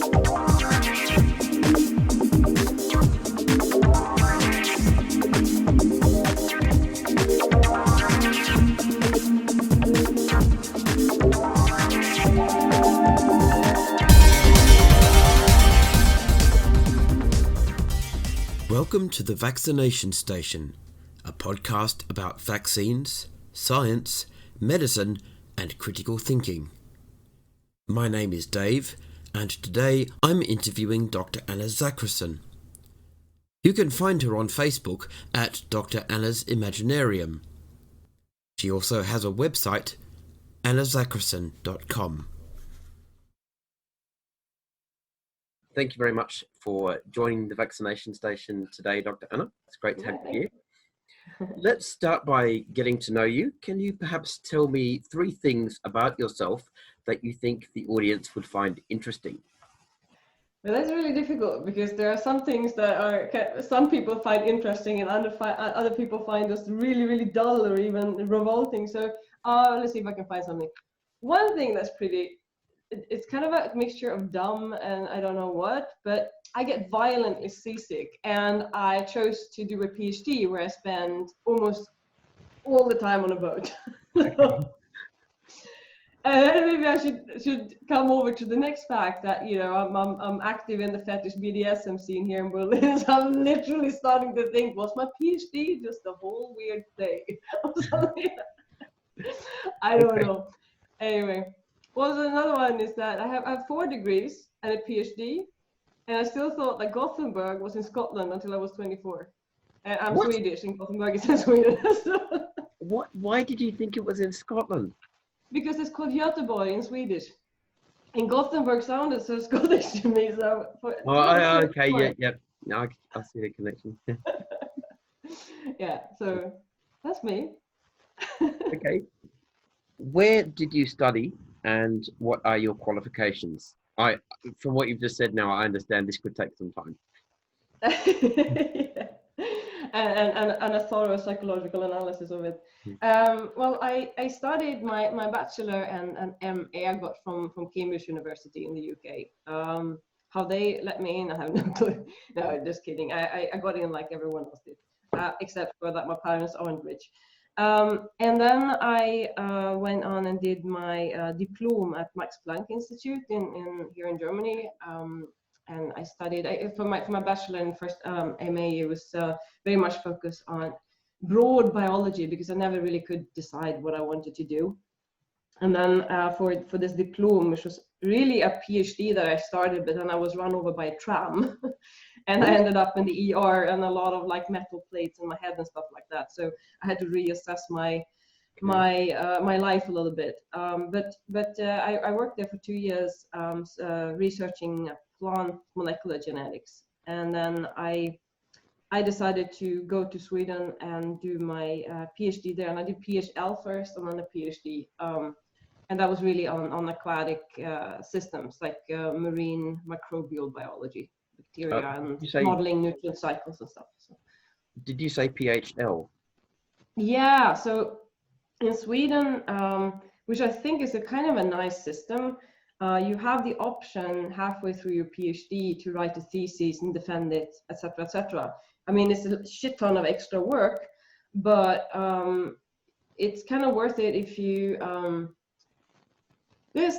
Welcome to the Vaccination Station, a podcast about vaccines, science, medicine, and critical thinking. My name is Dave, and today I'm interviewing Dr Anna Zakrisson. You can find her on Facebook at Dr Anna's Imaginarium. She also has a website, annazakrisson.com. Thank you very much for joining the Vaccination Station today, Dr Anna. It's great to have you here. Let's start by getting to know you. Can you perhaps tell me 3 things about yourself that you think the audience would find interesting? Well, that's really difficult because there are some things that some people find interesting and other people find just really, really dull or even revolting. So let's see if I can find something. One thing that's it's kind of a mixture of dumb and I don't know what, but I get violently seasick, and I chose to do a PhD where I spend almost all the time on a boat. Maybe I should come over to the next fact that, you know, I'm active in the fetish BDSM scene here in Berlin. So I'm literally starting to think, was my PhD just a whole weird thing or something? I don't know. Anyway. Well, another one is that I have 4 degrees and a PhD, and I still thought that Gothenburg was in Scotland until I was 24. And I'm Swedish, and Gothenburg is in Sweden. What? Why did you think it was in Scotland? Because it's called Göteborg in Swedish. And Gothenburg sounded so Scottish to me. So okay, yeah. Now I see the connection. Yeah, so that's me. Okay. Where did you study? And what are your qualifications? From what you've just said now, I understand this could take some time. Yeah. And a thorough psychological analysis of it. Well, I studied my bachelor and MA I got from Cambridge University in the UK. How they let me in, I have no clue. No, just kidding. I got in like everyone else did, except for that my parents aren't rich. And then I went on and did my diploma at Max Planck Institute here in Germany. And I studied for my bachelor and first MA. It was very much focused on broad biology because I never really could decide what I wanted to do. And then for this diploma, which was really a PhD that I started, but then I was run over by a tram. And I ended up in the ER and a lot of like metal plates in my head and stuff like that. So I had to reassess my life a little bit. But I worked there for 2 years researching plant molecular genetics. And then I decided to go to Sweden and do my PhD there. And I did PhL first and then a PhD. And that was really on aquatic systems like marine microbial biology. Bacteria and modeling nutrient cycles and stuff. So. Did you say PhL? Yeah, so in Sweden, which I think is a kind of a nice system, you have the option halfway through your PhD to write a thesis and defend it, etc., etc. I mean, it's a shit ton of extra work, but it's kind of worth it if you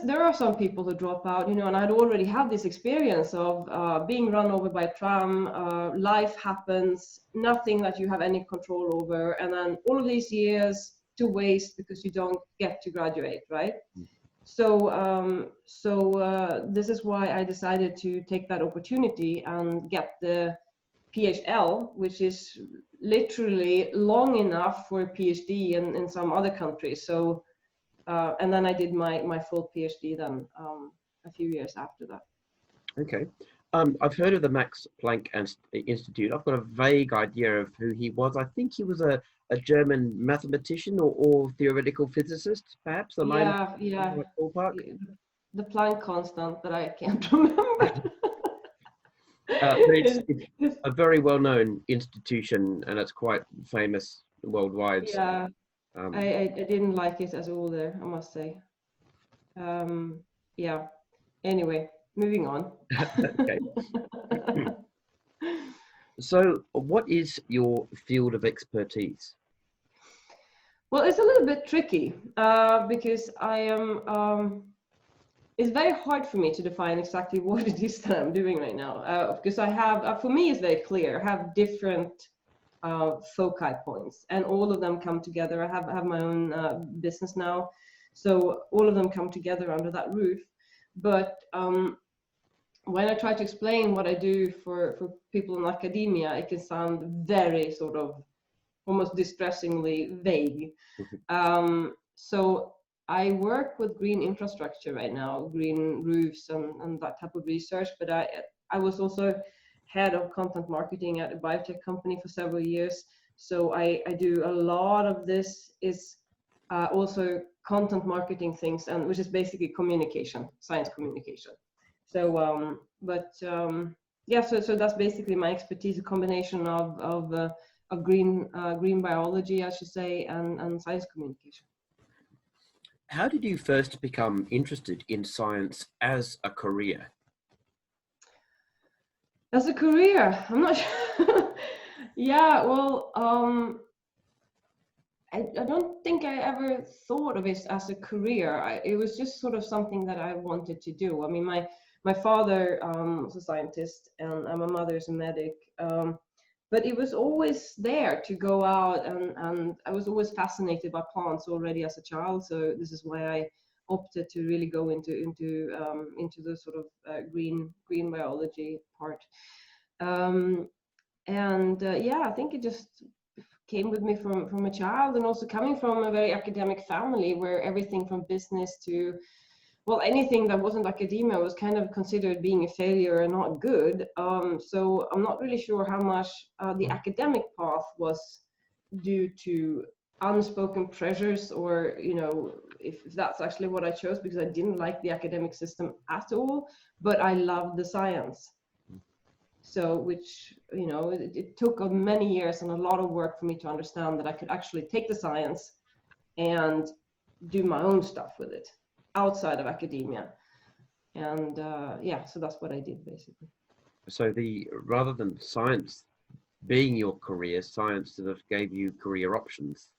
there are some people who drop out, you know, and I'd already had this experience of being run over by a tram, life happens, nothing that you have any control over, and then all of these years to waste because you don't get to graduate, right? So this is why I decided to take that opportunity and get the PhL, which is literally long enough for a PhD in some other countries. So. And then I did my full PhD then a few years after that. Okay. I've heard of the Max Planck Institute. I've got a vague idea of who he was. I think he was a German mathematician or theoretical physicist, perhaps. Yeah. The Planck constant that I can't remember. But it's a very well-known institution, and it's quite famous worldwide. Yeah. I didn't like it at all there, I must say. Yeah. Anyway, moving on. Okay. So, what is your field of expertise? Well, it's a little bit tricky because I am. It's very hard for me to define exactly what it is that I'm doing right now because I have, for me, it's very clear. I have different foci points, and all of them come together. I have my own business now, so all of them come together under that roof. But when I try to explain what I do for people in academia, it can sound very sort of almost distressingly vague. So I work with green infrastructure right now, green roofs and that type of research, but I was also head of content marketing at a biotech company for several years. So I do a lot of this is also content marketing things, and which is basically communication, science communication. So, yeah, so that's basically my expertise, a combination of green biology, I should say, and science communication. How did you first become interested in science as a career? As a career, I'm not sure. Yeah, well, I don't think I ever thought of it as a career. It was just sort of something that I wanted to do. I mean, my father was a scientist, and my mother is a medic. But it was always there to go out, and I was always fascinated by plants already as a child. So this is why I opted to really go into the sort of green biology part. Yeah, I think it just came with me from a child, and also coming from a very academic family where everything from business to, well, anything that wasn't academia was kind of considered being a failure and not good. So I'm not really sure how much the academic path was due to unspoken pressures, or if that's actually what I chose, because I didn't like the academic system at all, but I loved the science. So, which, it took many years and a lot of work for me to understand that I could actually take the science and do my own stuff with it outside of academia. And yeah, so that's what I did basically. So rather than science being your career, science sort of gave you career options,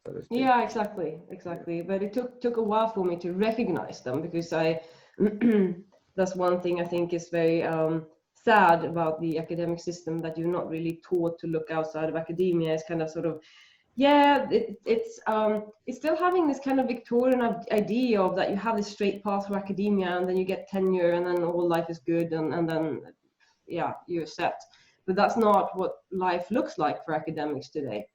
so to speak. Yeah, exactly. But it took a while for me to recognize them, because that's one thing I think is very sad about the academic system, that you're not really taught to look outside of academia. It's kind of sort of, yeah, it's still having this kind of Victorian idea of that you have this straight path for academia, and then you get tenure, and then all life is good, and then, yeah, you're set. But that's not what life looks like for academics today.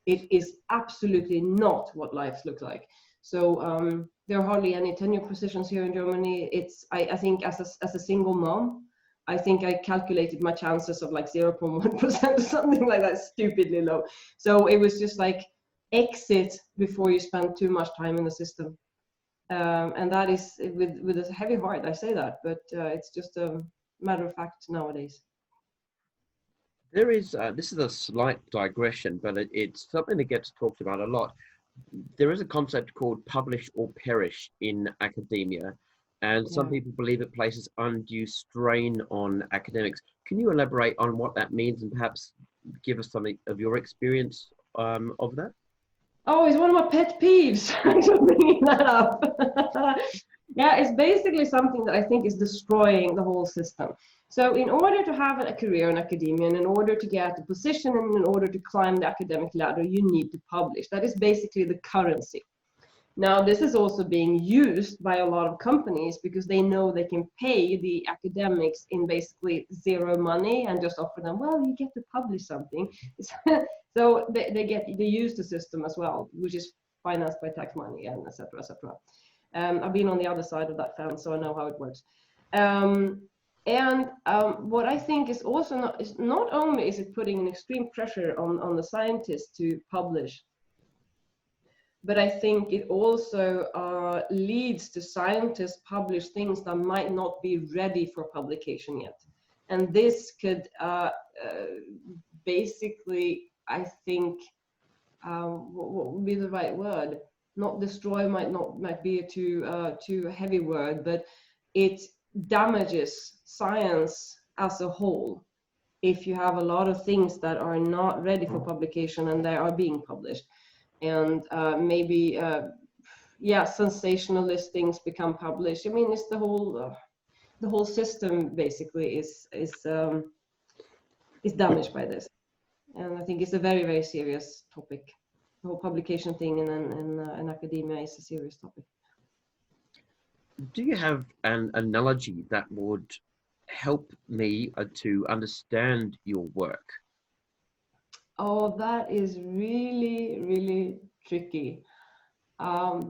It is absolutely not what life looks like. So there are hardly any tenure positions here in Germany. I think as a single mom, I think I calculated my chances of like 0.1% or something like that, stupidly low. So it was just like exit before you spend too much time in the system. And that is with a heavy heart, I say that, but it's just a matter of fact nowadays. There is, this is a slight digression, but it's something that gets talked about a lot. There is a concept called publish or perish in academia, and some people believe it places undue strain on academics. Can you elaborate on what that means, and perhaps give us something of your experience of that? Oh, it's one of my pet peeves. I'm bringing that up. Yeah, it's basically something that I think is destroying the whole system. So in order to have a career in academia, and in order to get a position, and in order to climb the academic ladder, you need to publish. That is basically the currency. Now, this is also being used by a lot of companies, because they know they can pay the academics in basically zero money and just offer them, well, you get to publish something. So they use the system as well, which is financed by tax money, and etc. etc. I've been on the other side of that fence, so I know how it works. What I think is also not only is it putting an extreme pressure on the scientists to publish, but I think it also leads to scientists publish things that might not be ready for publication yet. And this could basically, I think, what would be the right word? Not destroy might be a too heavy word, but it damages science as a whole if you have a lot of things that are not ready for publication and they are being published. And maybe sensationalist things become published. I mean, it's the whole system basically is damaged by this, and I think it's a very, very serious topic. The whole publication thing in academia is a serious topic. Do you have an analogy that would help me to understand your work? Oh, that is really, really tricky.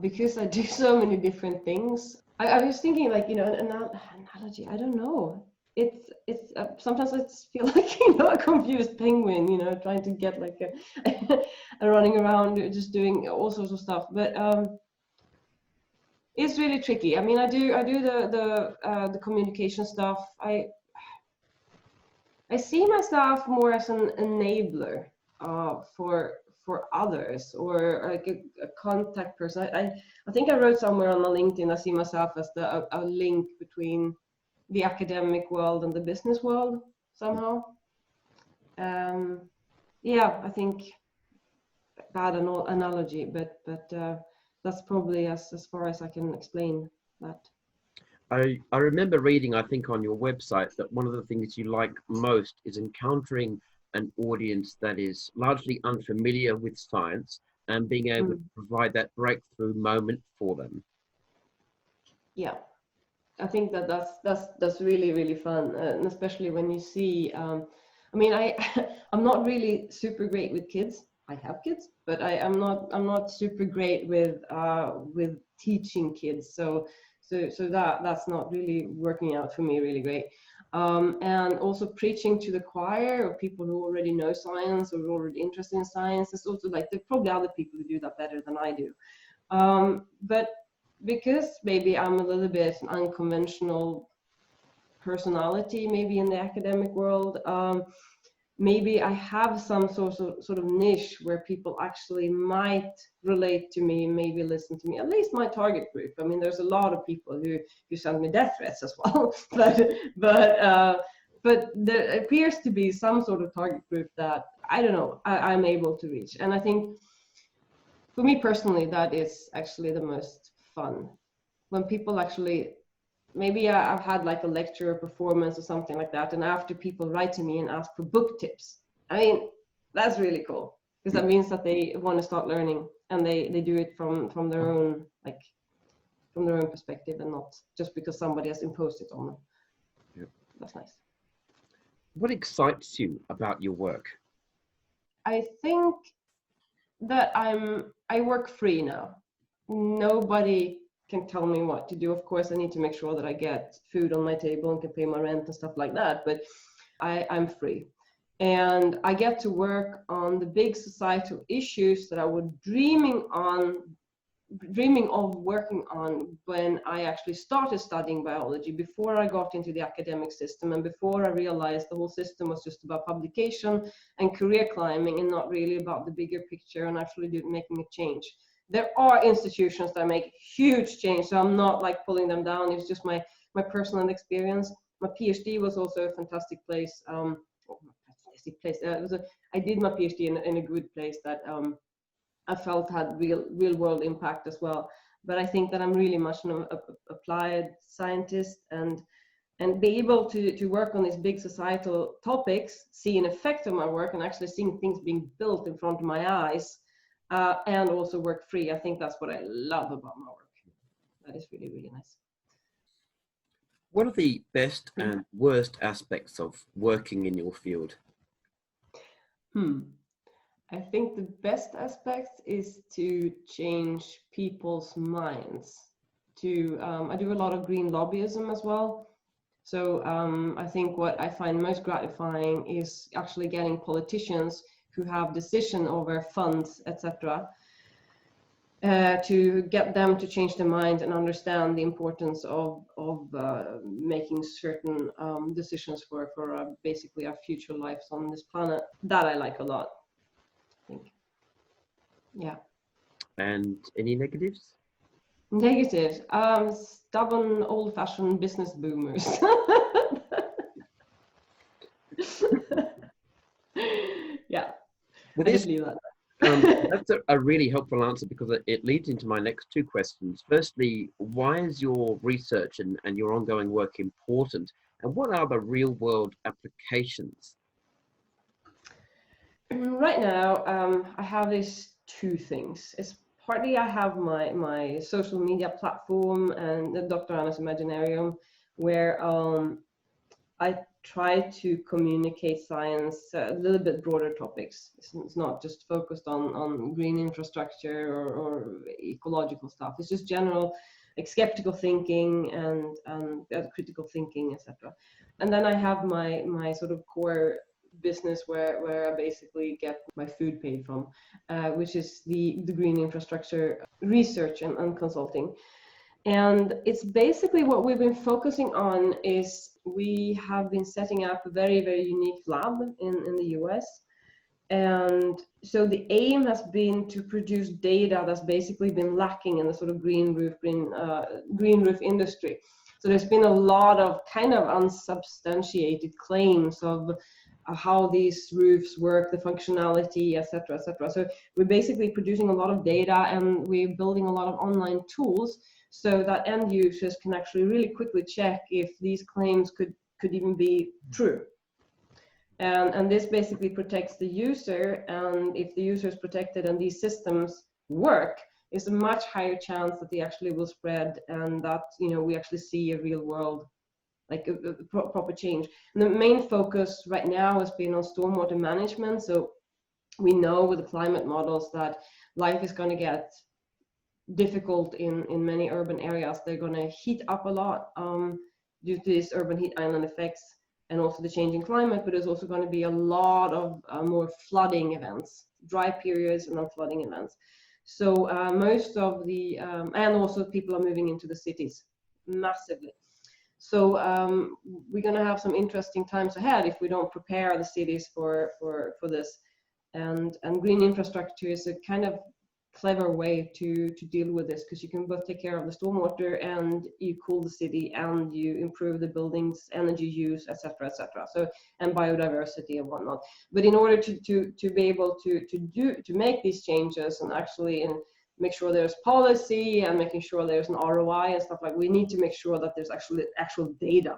Because I do so many different things. I was thinking, like, an analogy. I don't know. It's sometimes I feel like a confused penguin, trying to get like a running around just doing all sorts of stuff. But it's really tricky. I mean, I do the communication stuff. I see myself more as an enabler for others, or like a contact person. I think I wrote somewhere on my LinkedIn, I see myself as a link between the academic world and the business world somehow. I think bad analogy, but that's probably as far as I can explain that. I remember reading, I think, on your website that one of the things you like most is encountering an audience that is largely unfamiliar with science and being able to provide that breakthrough moment for them. Yeah, I think that's really, really fun, and especially when you see. I mean, I'm not really super great with kids. I have kids, but I'm not super great with teaching kids. So that's not really working out for me really great. And also preaching to the choir, or people who already know science or are already interested in science. It's also like there are probably other people who do that better than I do. But because maybe I'm a little bit unconventional personality, maybe in the academic world, maybe I have some sort of niche where people actually might relate to me and maybe listen to me, at least my target group. I mean, there's a lot of people who send me death threats as well, but there appears to be some sort of target group that, I don't know, I'm able to reach. And I think for me personally, that is actually the most fun. When people actually, maybe I've had like a lecture or performance or something like that, and after people write to me and ask for book tips. I mean, that's really cool, because that means that they want to start learning, and they do it from their own, like, from their own perspective, and not just because somebody has imposed it on them. Yeah. That's nice. What excites you about your work? I think that I work free now. Nobody can tell me what to do. Of course, I need to make sure that I get food on my table and can pay my rent and stuff like that, but I'm free. And I get to work on the big societal issues that I was dreaming of working on when I actually started studying biology, before I got into the academic system, and before I realized the whole system was just about publication and career climbing and not really about the bigger picture and actually making a change. There are institutions that make huge change, so I'm not like pulling them down. It's just my personal experience. My PhD was also a fantastic place. I did my PhD in a good place that I felt had real world impact as well. But I think that I'm really much an applied scientist, and be able to work on these big societal topics, see an effect of my work, and actually seeing things being built in front of my eyes. And also work free. I think that's what I love about my work. That is really, really nice. What are the best and worst aspects of working in your field? I think the best aspect is to change people's minds. I do a lot of green lobbyism as well. So I think what I find most gratifying is actually getting politicians who have decision over funds, etc., to get them to change their mind and understand the importance of making certain decisions for basically our future lives on this planet. That I like a lot, I think. Yeah. And any negatives? Negative. Stubborn, old-fashioned business boomers. Yeah, Well, I just this leave that. that's a really helpful answer because it leads into my next two questions. Firstly, why is your research and your ongoing work important? And what are the real world applications? Right now, I have these two things. It's partly I have my social media platform and the Dr. Anna's Imaginarium, where I try to communicate science, a little bit broader topics. It's not just focused on green infrastructure or ecological stuff. It's just general, like skeptical thinking and critical thinking, etc. And then I have my sort of core business where I basically get my food paid from, which is the green infrastructure research and consulting. And it's basically what we've been focusing on is we have been setting up a very, very unique lab in the US. And so the aim has been to produce data that's basically been lacking in the sort of green roof industry. So there's been a lot of kind of unsubstantiated claims of how these roofs work, the functionality, etc., etc. So we're basically producing a lot of data and we're building a lot of online tools so that end users can actually really quickly check if these claims could even be true. And this basically protects the user, and if the user is protected and these systems work, it's a much higher chance that they actually will spread and that we actually see a real world, like a proper change. And the main focus right now has been on stormwater management. So we know with the climate models that life is going to get difficult in many urban areas. They're going to heat up a lot due to these urban heat island effects and also the changing climate, but there's also going to be a lot of more flooding events, dry periods and then flooding events. So most of the, and also people are moving into the cities massively. So we're going to have some interesting times ahead if we don't prepare the cities for this. And green infrastructure is a kind of clever way to deal with this, because you can both take care of the stormwater and you cool the city and you improve the buildings energy use, etc., etc. So, and biodiversity and whatnot. But in order to be able to make these changes and actually make sure there's policy and making sure there's an ROI and stuff, like we need to make sure that there's actual data,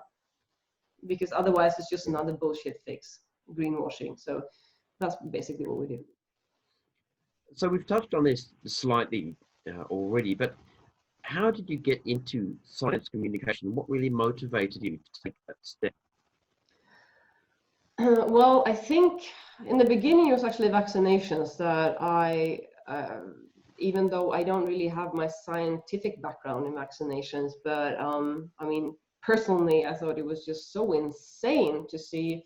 because otherwise it's just another bullshit fix, greenwashing. So that's basically what we do. So we've touched on this slightly already, but how did you get into science communication? What really motivated you to take that step? Well, I think in the beginning it was actually vaccinations that even though I don't really have my scientific background in vaccinations, but I mean, personally, I thought it was just so insane to see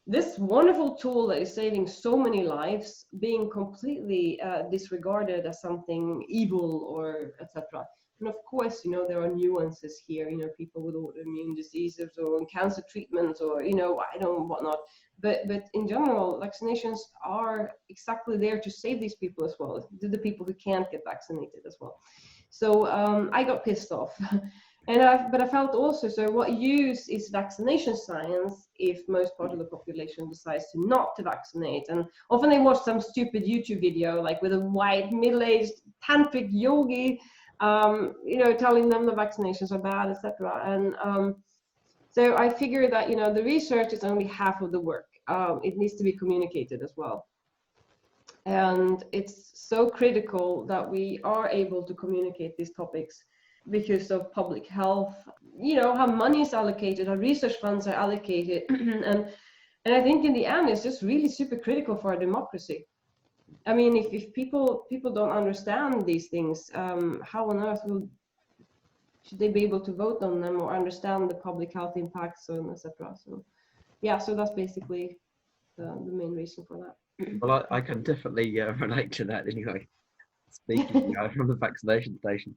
this wonderful tool that is saving so many lives being completely disregarded as something evil or etc. And of course, there are nuances here, people with autoimmune diseases or cancer treatments or, I don't whatnot. But in general, vaccinations are exactly there to save these people as well, the people who can't get vaccinated as well. So I got pissed off. But I felt also, so what use is vaccination science if most part of the population decides to not to vaccinate? And often they watch some stupid YouTube video, like with a white middle-aged tantric yogi, telling them the vaccinations are bad, etc. And so I figured that, the research is only half of the work. It needs to be communicated as well. And it's so critical that we are able to communicate these topics because of public health, how money is allocated, how research funds are allocated. and I think in the end, it's just really super critical for our democracy. I mean, if people don't understand these things, how on earth should they be able to vote on them or understand the public health impacts and etc. So yeah, so that's basically the main reason for that. Well, I can definitely relate to that anyway, speaking from the vaccination station.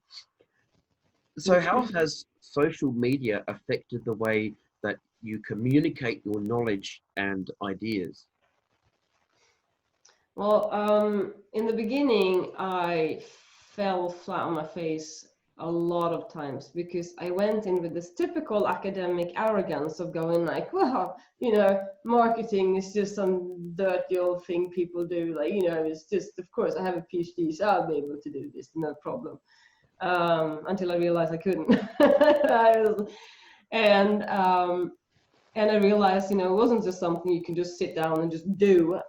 So how has social media affected the way that you communicate your knowledge and ideas? Well, in the beginning, I fell flat on my face a lot of times, because I went in with this typical academic arrogance of going like, well, marketing is just some dirty old thing people do. Like, it's just, of course, I have a PhD, so I'll be able to do this, no problem. Until I realized I couldn't. and I realized, it wasn't just something you can just sit down and just do.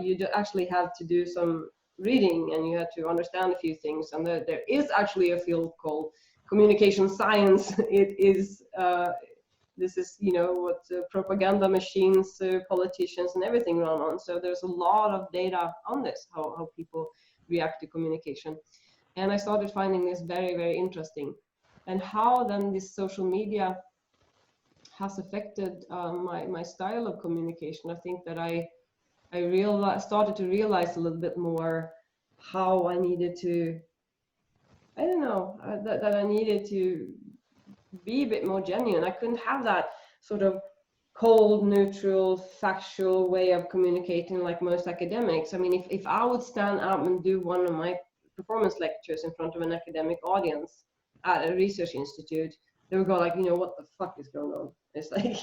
You actually have to do some reading, and you have to understand a few things. And there is actually a field called communication science. It is, this is, what propaganda machines, politicians and everything run on. So there's a lot of data on this, how people react to communication. And I started finding this very, very interesting. And how then this social media has affected my style of communication. I think that I started to realize a little bit more how I needed to, that I needed to be a bit more genuine. I couldn't have that sort of cold, neutral, factual way of communicating like most academics. I mean, if I would stand up and do one of my performance lectures in front of an academic audience at a research institute, they would go like, what the fuck is going on? It's like,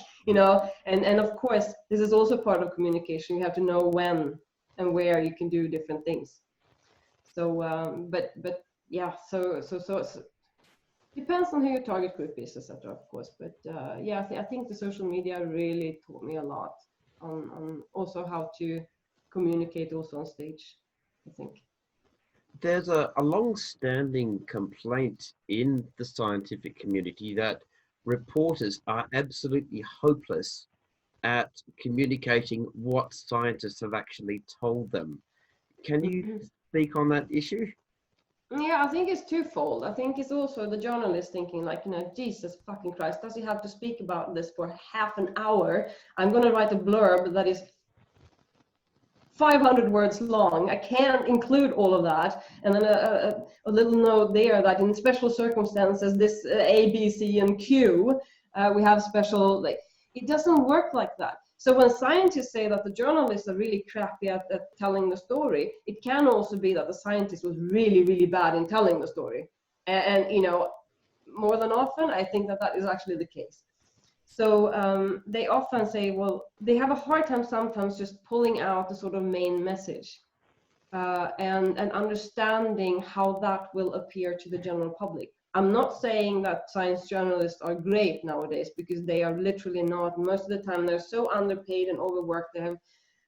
and of course, this is also part of communication. You have to know when and where you can do different things. So, but yeah, so depends on who your target group is, etc. Of course, but yeah, I think the social media really taught me a lot on also how to communicate also on stage, I think. There's a long-standing complaint in the scientific community that reporters are absolutely hopeless at communicating what scientists have actually told them. Can you speak on that issue? Yeah, I think it's twofold. I think it's also the journalist thinking like, Jesus fucking Christ, does he have to speak about this for half an hour? I'm going to write a blurb that is 500 words long. I can't include all of that. And then a little note there that in special circumstances, this A, B, C, and Q, we have special, like, it doesn't work like that. So when scientists say that the journalists are really crappy at telling the story, it can also be that the scientist was really, really bad in telling the story. And more than often, I think that is actually the case. So they often say, well, they have a hard time sometimes just pulling out the sort of main message and understanding how that will appear to the general public. I'm not saying that science journalists are great nowadays, because they are literally not. Most of the time, they're so underpaid and overworked. They have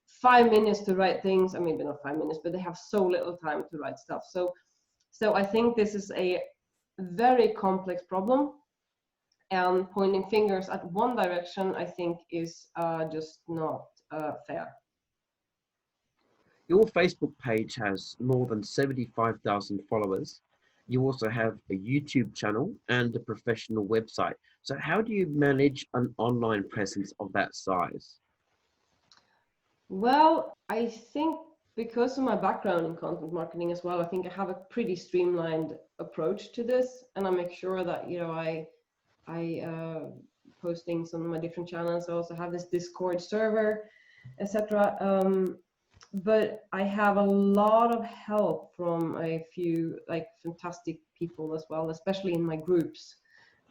5 minutes to write things. I mean, maybe not 5 minutes, but they have so little time to write stuff. So I think this is a very complex problem. And pointing fingers at one direction, I think, is just not fair. Your Facebook page has more than 75,000 followers. You also have a YouTube channel and a professional website. So how do you manage an online presence of that size? Well, I think because of my background in content marketing as well, I think I have a pretty streamlined approach to this, and I make sure that I post things on my different channels. I also have this Discord server, etc. But I have a lot of help from a few fantastic people as well, especially in my groups,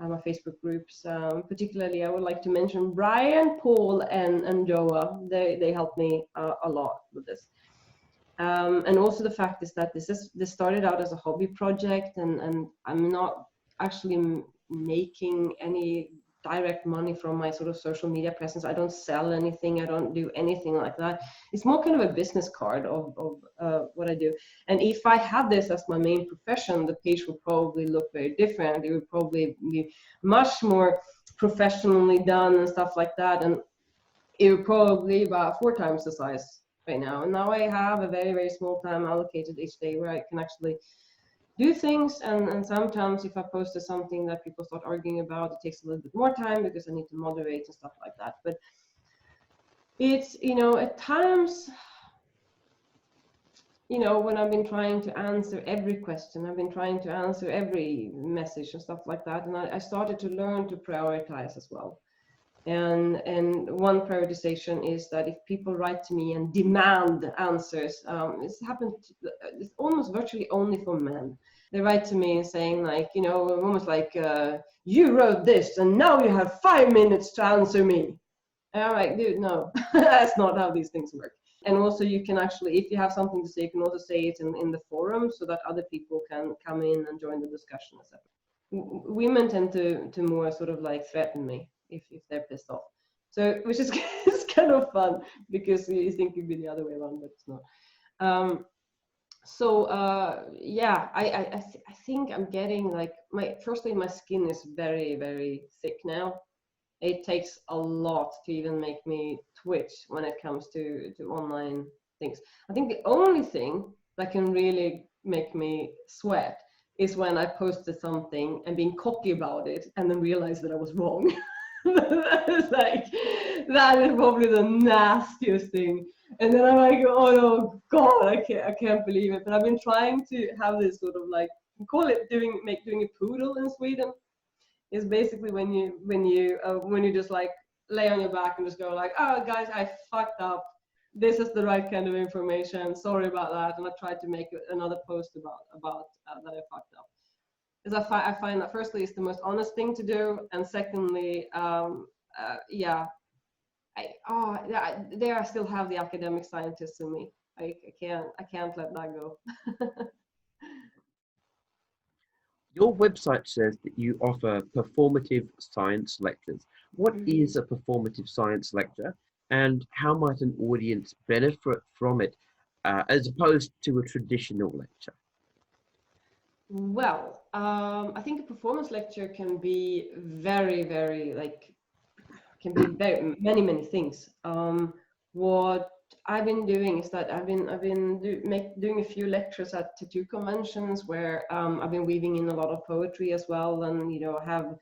my Facebook groups. Particularly, I would like to mention Brian, Paul, and Joa. They helped me a lot with this. And also the fact is that this started out as a hobby project, and I'm not actually making any direct money from my sort of social media presence. I don't sell anything. I don't do anything like that. It's more kind of a business card of what I do. And if I had this as my main profession, the page would probably look very different. It would probably be much more professionally done and stuff like that. And it would probably be about 4 times the size right now. And now I have a very, very small time allocated each day where I can actually do things, and sometimes if I posted something that people start arguing about, it takes a little bit more time because I need to moderate and stuff like that. But it's, at times, when I've been trying to answer every question, I've been trying to answer every message and stuff like that, and I started to learn to prioritize as well. And one prioritization is that if people write to me and demand answers, it's almost virtually only for men. they write to me and saying like, you know, almost like, you wrote this and now you have 5 minutes to answer me. And I'm like, dude, no, that's not how these things work. And also you can actually, if you have something to say, you can also say it in the forum so that other people can come in and join the discussion, etc. Women tend to more sort of like threaten me if they're pissed off. So, which is it's kind of fun because you think it'd be the other way around, but it's not. Yeah, I think I'm getting like firstly my skin is very, very thick now. It takes a lot to even make me twitch when it comes to online things. I think the only thing that can really make me sweat is when I posted something and being cocky about it and then realize that I was wrong. That is probably the nastiest thing. And then I'm like, oh no, God, I can't believe it. But I've been trying to have this sort of like, we call it doing a poodle in Sweden. Is basically when you just like lay on your back and just go like, oh guys, I fucked up. This is the right kind of information. Sorry about that. And I tried to make another post about that I fucked up. Because I find that firstly it's the most honest thing to do, and secondly, yeah, there I still have the academic scientist in me. I can't let that go. Your website says that you offer performative science lectures. What is a performative science lecture, and how might an audience benefit from it as opposed to a traditional lecture? Well, I think a performance lecture can be very, very very many things. What I've been doing is that I've been doing a few lectures at tattoo conventions where I've been weaving in a lot of poetry as well, and you know I've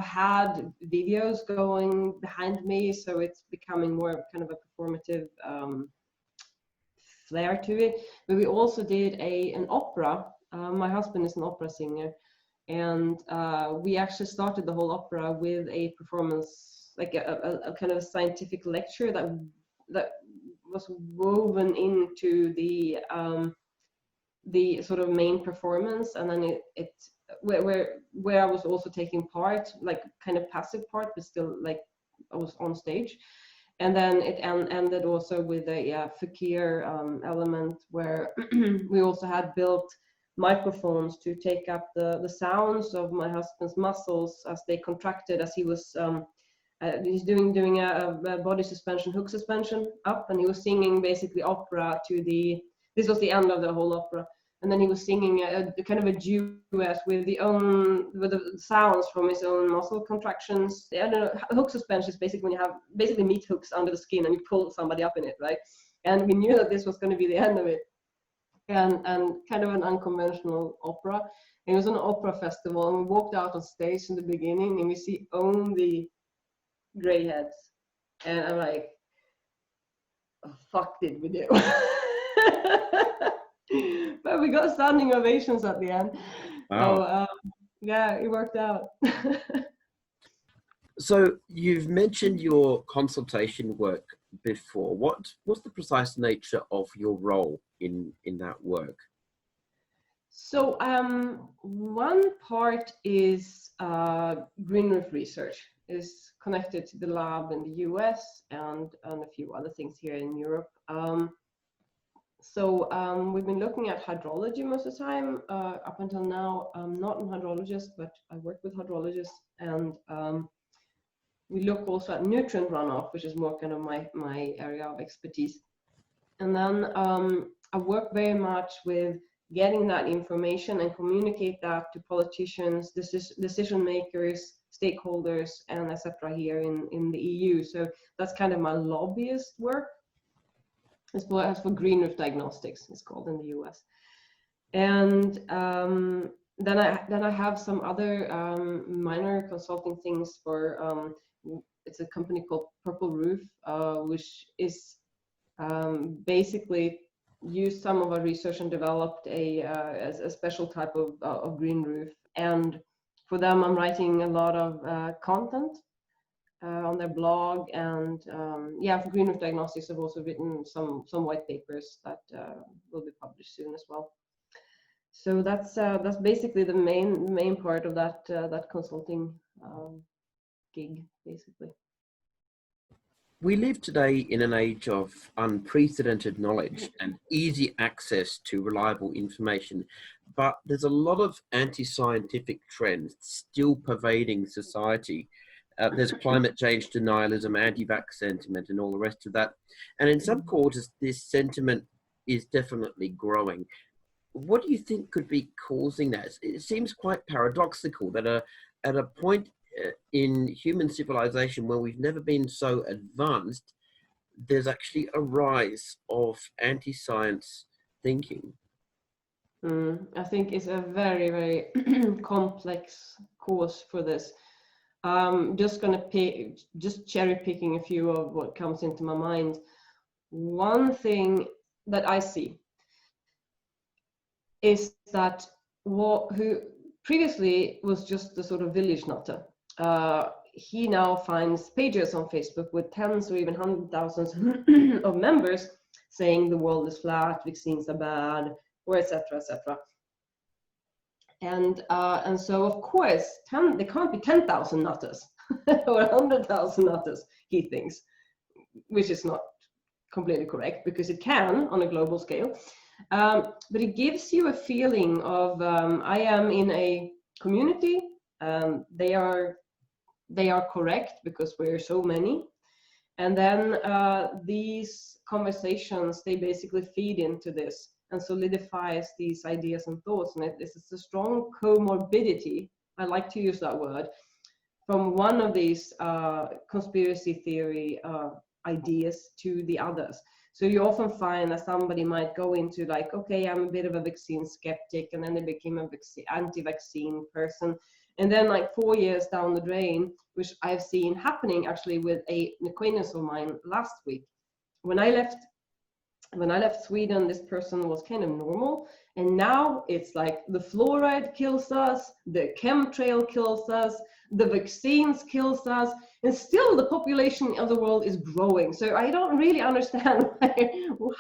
had videos going behind me, so it's becoming more kind of a performative flair to it. But we also did an opera. My husband is an opera singer, and we actually started the whole opera with a performance, like a kind of a scientific lecture that was woven into the sort of main performance, and then where I was also taking part, like kind of passive part, but still like I was on stage. And then it ended also with a fakir element where we also had built microphones to take up the sounds of my husband's muscles as they contracted as he was he's doing a body suspension, hook suspension up, and he was singing basically opera this was the end of the whole opera, and then he was singing a kind of a duet with the sounds from his own muscle contractions. I don't know, hook suspension is basically when you have basically meat hooks under the skin and you pull somebody up in it, right? And we knew that this was going to be the end of it, and kind of an unconventional opera. And it was an opera festival, and we walked out on stage in the beginning and we see only gray heads, and I'm like, oh, fuck did we do? But we got standing ovations at the end. Wow. So yeah, it worked out. So you've mentioned your consultation work before. What's the precise nature of your role in that work? So one part is green roof research, is connected to the lab in the US and a few other things here in Europe. So we've been looking at hydrology most of the time. Up until now, I'm not a hydrologist, but I work with hydrologists, and we look also at nutrient runoff, which is more kind of my area of expertise. And then I work very much with getting that information and communicate that to politicians, decision makers, stakeholders, and etc. here in the EU. So that's kind of my lobbyist work. As for green roof diagnostics, it's called in the US. And then I have some other minor consulting things for it's a company called Purple Roof, which is basically used some of our research and developed a special type of green roof. And for them, I'm writing a lot of content on their blog, and yeah, for green roof diagnostics, I've also written some white papers that will be published soon as well. So that's basically the main part of that consulting gig, basically. We live today in an age of unprecedented knowledge and easy access to reliable information, but there's a lot of anti-scientific trends still pervading society. There's climate change denialism, anti-vax sentiment, and all the rest of that. And in some quarters, this sentiment is definitely growing. What do you think could be causing that? It seems quite paradoxical that at a point in human civilization where we've never been so advanced, there's actually a rise of anti-science thinking. I think it's a very, very complex cause for this. Just cherry picking a few of what comes into my mind. One thing that I see is that who previously was just the sort of village nutter, he now finds pages on Facebook with tens or even hundred thousands of members saying the world is flat, vaccines are bad, or etc., etc. And so of course there can't be 10,000 nutters or 100,000 nutters, he thinks, which is not completely correct, because it can on a global scale. But it gives you a feeling of I am in a community, they are correct because we're so many, and then these conversations, they basically feed into this and solidifies these ideas and thoughts, and this is a strong comorbidity, I like to use that word, from one of these conspiracy theory ideas to the others. So you often find that somebody might go into like, okay, I'm a bit of a vaccine skeptic, and then they became a anti-vaccine person. And then like 4 years down the drain, which I've seen happening actually with an acquaintance of mine last week. When I left Sweden, this person was kind of normal. And now it's like the fluoride kills us, the chemtrail kills us, the vaccines kills us, and still the population of the world is growing. So I don't really understand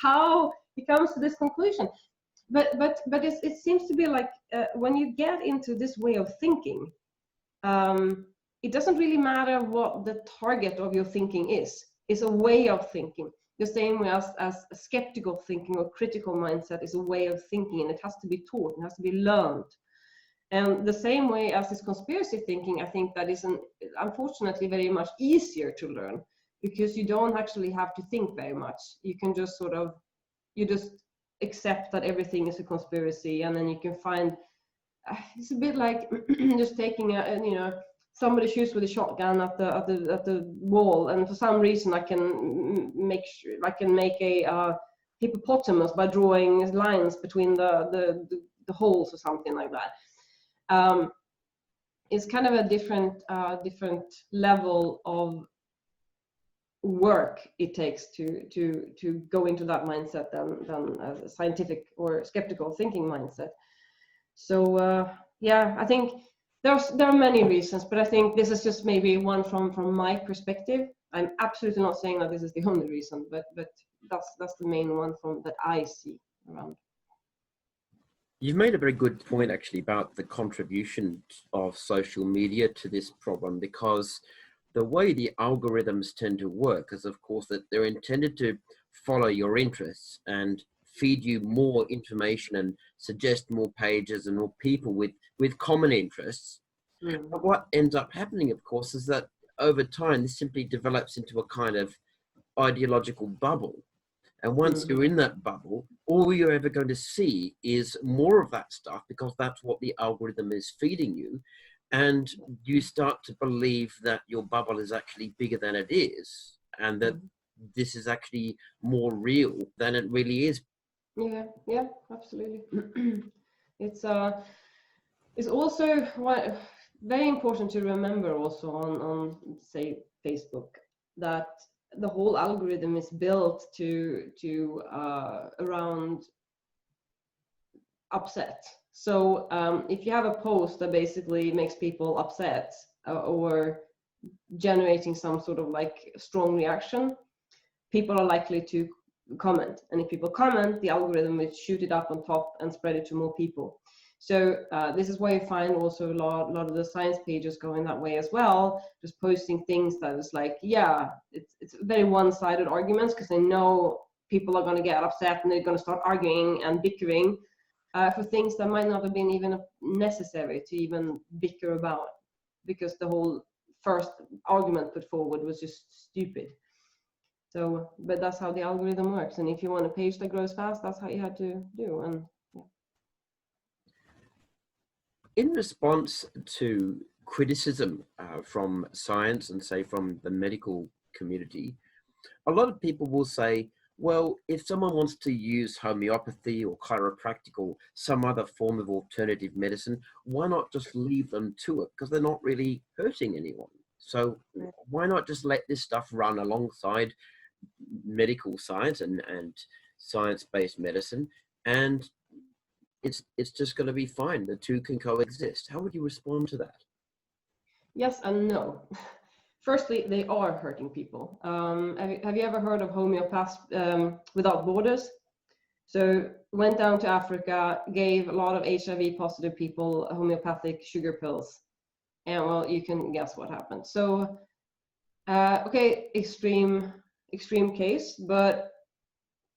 how he comes to this conclusion. But it seems to be like when you get into this way of thinking, it doesn't really matter what the target of your thinking is. It's a way of thinking. The same way as skeptical thinking or critical mindset is a way of thinking, and it has to be taught, it has to be learned. And the same way as this conspiracy thinking, I think that is unfortunately very much easier to learn, because you don't actually have to think very much. You can just you just accept that everything is a conspiracy, and then you can find, it's a bit like just taking somebody shoots with a shotgun at the wall, and for some reason I can make a hippopotamus by drawing lines between the holes or something like that. It's kind of a different level of work it takes to go into that mindset than a scientific or skeptical thinking mindset. So yeah, I think there are many reasons, but I think this is just maybe one from my perspective. I'm absolutely not saying that this is the only reason, but that's the main one that I see around. You've made a very good point actually about the contribution of social media to this problem, because the way the algorithms tend to work is, of course, that they're intended to follow your interests and feed you more information and suggest more pages and more people with common interests. But what ends up happening, of course, is that over time, this simply develops into a kind of ideological bubble. And once you're in that bubble, all you're ever going to see is more of that stuff, because that's what the algorithm is feeding you. And you start to believe that your bubble is actually bigger than it is, and that this is actually more real than it really is. Yeah, absolutely. It's also very important to remember also on say Facebook, that the whole algorithm is built to around upset. So if you have a post that basically makes people upset or generating some sort of like strong reaction, people are likely to comment. And if people comment, the algorithm will shoot it up on top and spread it to more people. So this is why you find also a lot of the science pages going that way as well, just posting things that is like, yeah, it's very one-sided arguments, because they know people are going to get upset and they're going to start arguing and bickering for things that might not have been even necessary to even bicker about, because the whole first argument put forward was just stupid. So, but that's how the algorithm works. And if you want a page that grows fast, that's how you have to do. And yeah. In response to criticism from science and say from the medical community, a lot of people will say, well, if someone wants to use homeopathy or chiropractic or some other form of alternative medicine, why not just leave them to it? Because they're not really hurting anyone. So why not just let this stuff run alongside medical science and science-based medicine, and it's just going to be fine. The two can coexist. How would you respond to that? Yes and no. Firstly, they are hurting people. Have you ever heard of homeopaths without borders? So went down to Africa, gave a lot of HIV positive people homeopathic sugar pills, and well, you can guess what happened. So okay, extreme case, but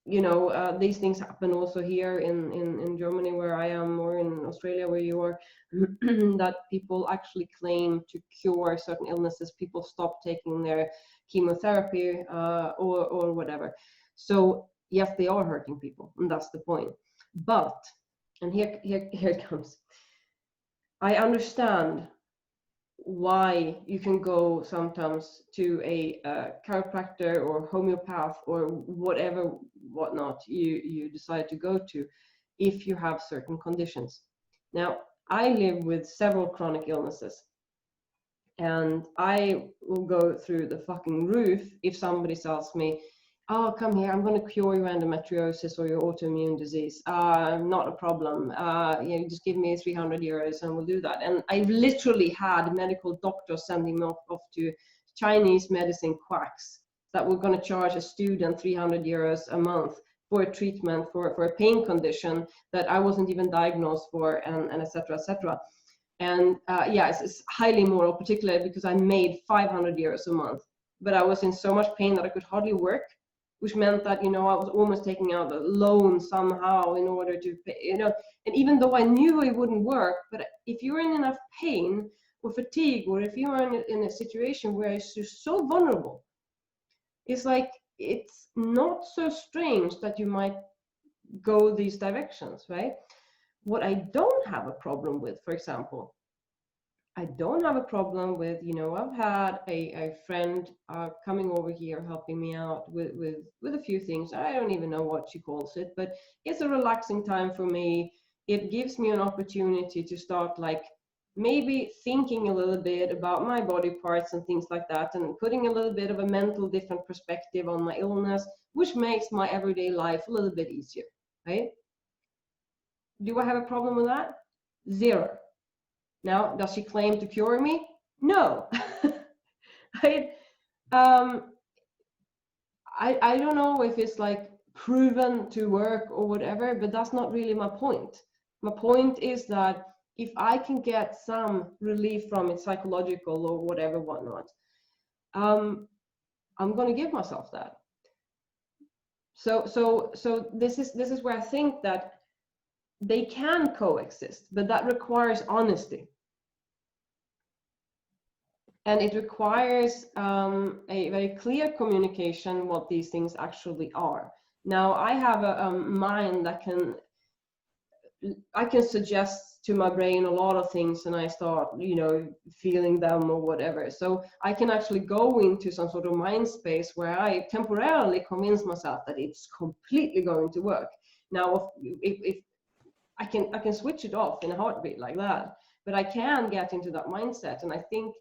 you know, these things happen also here in Germany, where I am, or in Australia, where you are, that people actually claim to cure certain illnesses. People stop taking their chemotherapy or whatever. So yes, they are hurting people, and that's the point. But, and here it comes, I understand why you can go sometimes to a chiropractor or homeopath or whatnot you decide to go to if you have certain conditions. Now, I live with several chronic illnesses, and I will go through the fucking roof if somebody tells me, oh, come here, I'm going to cure your endometriosis or your autoimmune disease. Not a problem. You just give me 300 euros and we'll do that. And I've literally had medical doctors sending me off to Chinese medicine quacks that were going to charge a student 300 euros a month for a treatment for a pain condition that I wasn't even diagnosed for, and et cetera, et cetera. And yeah, it's highly immoral, particularly because I made 500 euros a month, but I was in so much pain that I could hardly work, which meant that, you know, I was almost taking out a loan somehow in order to pay, you know, and even though I knew it wouldn't work, but if you're in enough pain or fatigue, or if you're in a situation where it's just so vulnerable, it's like, it's not so strange that you might go these directions, right? What I don't have a problem with, for example, I don't have a problem with, you know, I've had a friend coming over here helping me out with a few things. I don't even know what she calls it, but it's a relaxing time for me. It gives me an opportunity to start, like, maybe thinking a little bit about my body parts and things like that, and putting a little bit of a mental different perspective on my illness, which makes my everyday life a little bit easier, right? Do I have a problem with that? Zero. Now, does she claim to cure me? No. Right? I don't know if it's like proven to work or whatever, but that's not really my point. My point is that if I can get some relief from it, psychological or whatever, whatnot, I'm going to give myself that. So this is where I think that they can coexist, but that requires honesty. And it requires a very clear communication what these things actually are. Now, I have a mind that I can suggest to my brain a lot of things, and I start, you know, feeling them or whatever. So I can actually go into some sort of mind space where I temporarily convince myself that it's completely going to work. Now, if I can switch it off in a heartbeat like that, but I can get into that mindset, and I think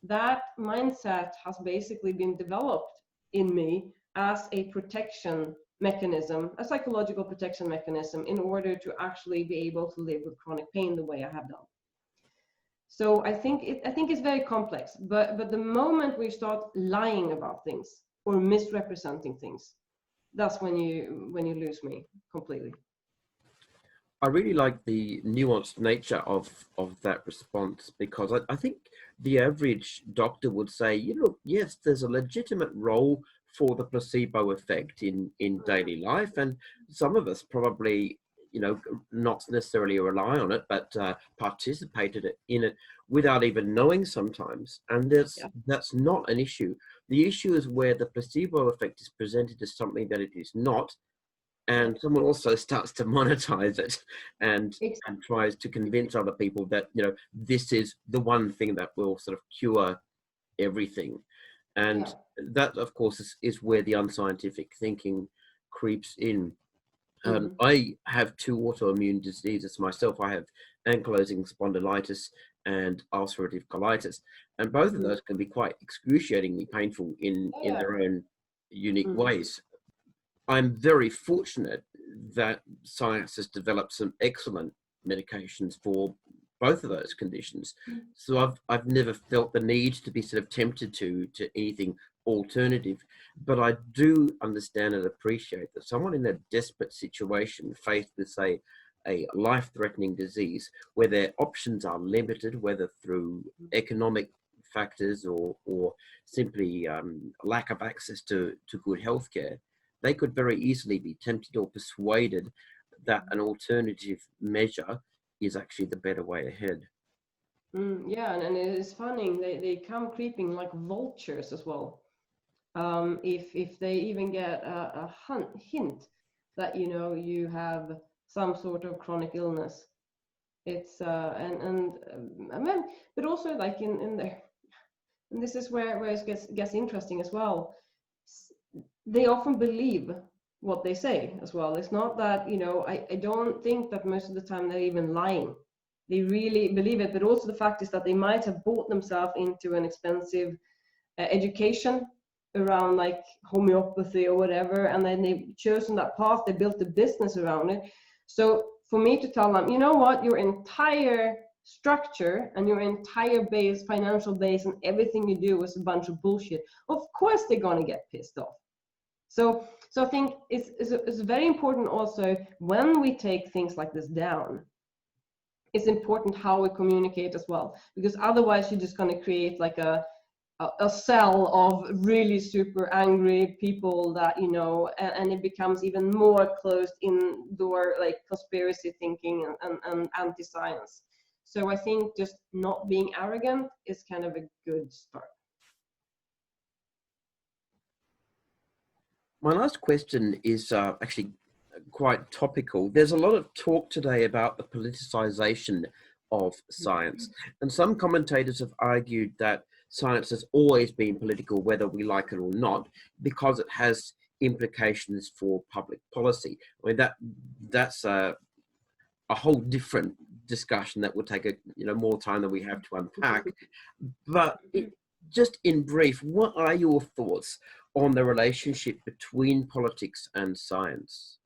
that mindset has basically been developed in me as a protection mechanism, a psychological protection mechanism, in order to actually be able to live with chronic pain the way I have done. So I think it's very complex, but the moment we start lying about things or misrepresenting things, that's when you lose me completely. I really like the nuanced nature of that response, because I think the average doctor would say, yes, there's a legitimate role for the placebo effect in daily life, and some of us probably, not necessarily rely on it, but participated in it without even knowing sometimes, and Yeah. that's not an issue. The issue is where the placebo effect is presented as something that it is not, Yeah. and someone also starts to monetize it and Exactly. tries to convince other people that this is the one thing that will sort of cure everything. Yeah. And that, of course, is where the unscientific thinking creeps in. Mm. I have two autoimmune diseases myself. I have ankylosing spondylitis and ulcerative colitis, and both of Mm. those can be quite excruciatingly painful in Yeah. their own unique Mm. ways. I'm very fortunate that science has developed some excellent medications for both of those conditions. Mm. So I've never felt the need to be sort of tempted to anything alternative. But I do understand and appreciate that someone in a desperate situation, faced with, say, a life-threatening disease, where their options are limited, whether through economic factors or simply lack of access to good healthcare, they could very easily be tempted or persuaded that an alternative measure is actually the better way ahead. Yeah, and it's funny, they come creeping like vultures as well. If they even get a hint that you have some sort of chronic illness, it's I mean, but also like in there, and this is where it gets interesting as well. They often believe what they say as well. It's not that, I don't think that most of the time they're even lying. They really believe it, but also the fact is that they might have bought themselves into an expensive education around like homeopathy or whatever, and then they've chosen that path, they built a business around it. So for me to tell them, you know what, your entire structure and your entire base, financial base, and everything you do is a bunch of bullshit, of course they're going to get pissed off. So I think it's very important also when we take things like this down. It's important how we communicate as well, because otherwise you're just going to create like a cell of really super angry people that and it becomes even more closed indoor, like conspiracy thinking and anti-science. So I think just not being arrogant is kind of a good start. My last question is actually quite topical. There's a lot of talk today about the politicization of science, and some commentators have argued that science has always been political, whether we like it or not, because it has implications for public policy. I mean, that's a whole different discussion that will take more time than we have to unpack. But just in brief, what are your thoughts on the relationship between politics and science?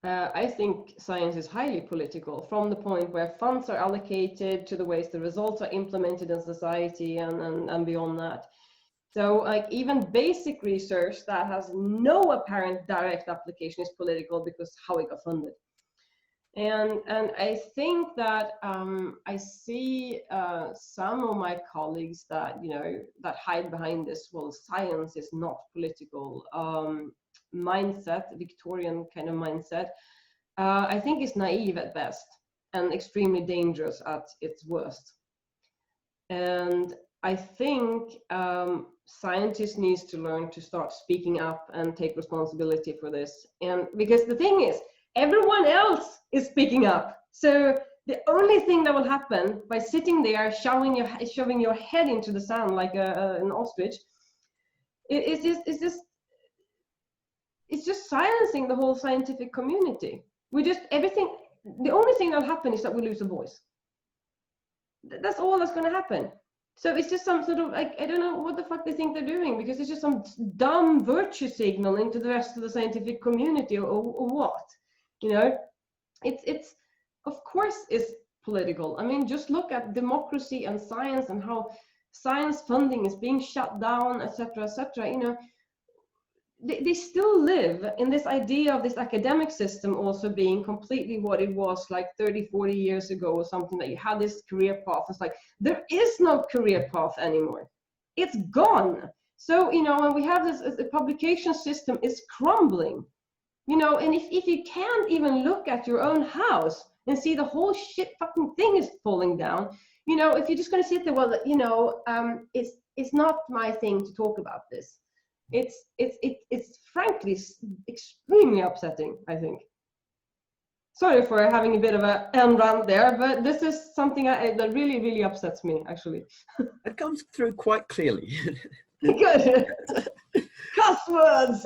I think science is highly political, from the point where funds are allocated to the ways the results are implemented in society and beyond that. So like even basic research that has no apparent direct application is political because how it got funded. And I think that I see some of my colleagues that that hide behind this, well, science is not political mindset, Victorian kind of mindset. I think is naive at best and extremely dangerous at its worst. And I think scientists needs to learn to start speaking up and take responsibility for this. And because the thing is, everyone else is speaking up. So the only thing that will happen by sitting there shoving your head into the sand like an ostrich, it's just silencing the whole scientific community. The only thing that'll happen is that we lose a voice. That's all that's going to happen. So it's just some sort of, like, I don't know what the fuck they think they're doing, because it's just some dumb virtue signal into the rest of the scientific community or what, it's of course is political. I mean, just look at democracy and science and how science funding is being shut down, etc., etc. they still live in this idea of this academic system also being completely what it was like 30, 40 years ago or something, that you had this career path. It's like, there is no career path anymore. It's gone. So, when we have this, the publication system is crumbling, and if you can't even look at your own house and see the whole shit fucking thing is falling down, if you're just going to sit there, well, it's not my thing to talk about this. It's frankly extremely upsetting, I think. Sorry for having a bit of a end run there, but this is something that really, really upsets me, actually. It comes through quite clearly. Good. Cuss words.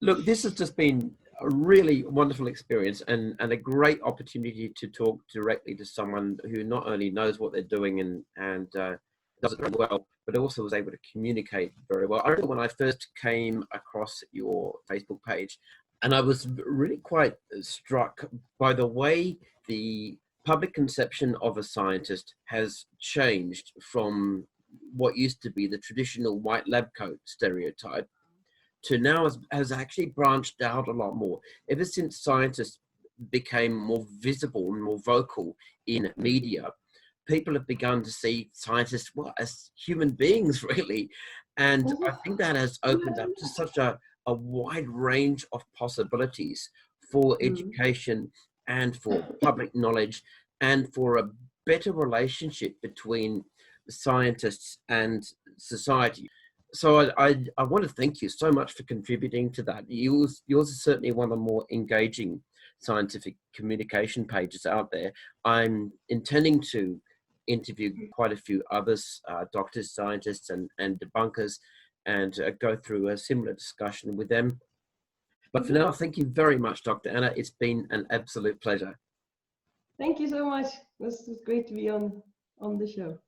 Look, this has just been a really wonderful experience and a great opportunity to talk directly to someone who not only knows what they're doing and does it very well, but also was able to communicate very well. I remember when I first came across your Facebook page, and I was really quite struck by the way the public conception of a scientist has changed from what used to be the traditional white lab coat stereotype to now has actually branched out a lot more. Ever since scientists became more visible and more vocal in media, people have begun to see scientists as human beings, really. And I think that has opened up to such a wide range of possibilities for education and for public knowledge and for a better relationship between scientists and society. So I want to thank you so much for contributing to that. Yours is certainly one of the more engaging scientific communication pages out there. I'm intending to interview quite a few others, doctors, scientists, and debunkers, and go through a similar discussion with them. But for now, thank you very much, Dr. Anna. It's been an absolute pleasure. Thank you so much. This is great to be on the show.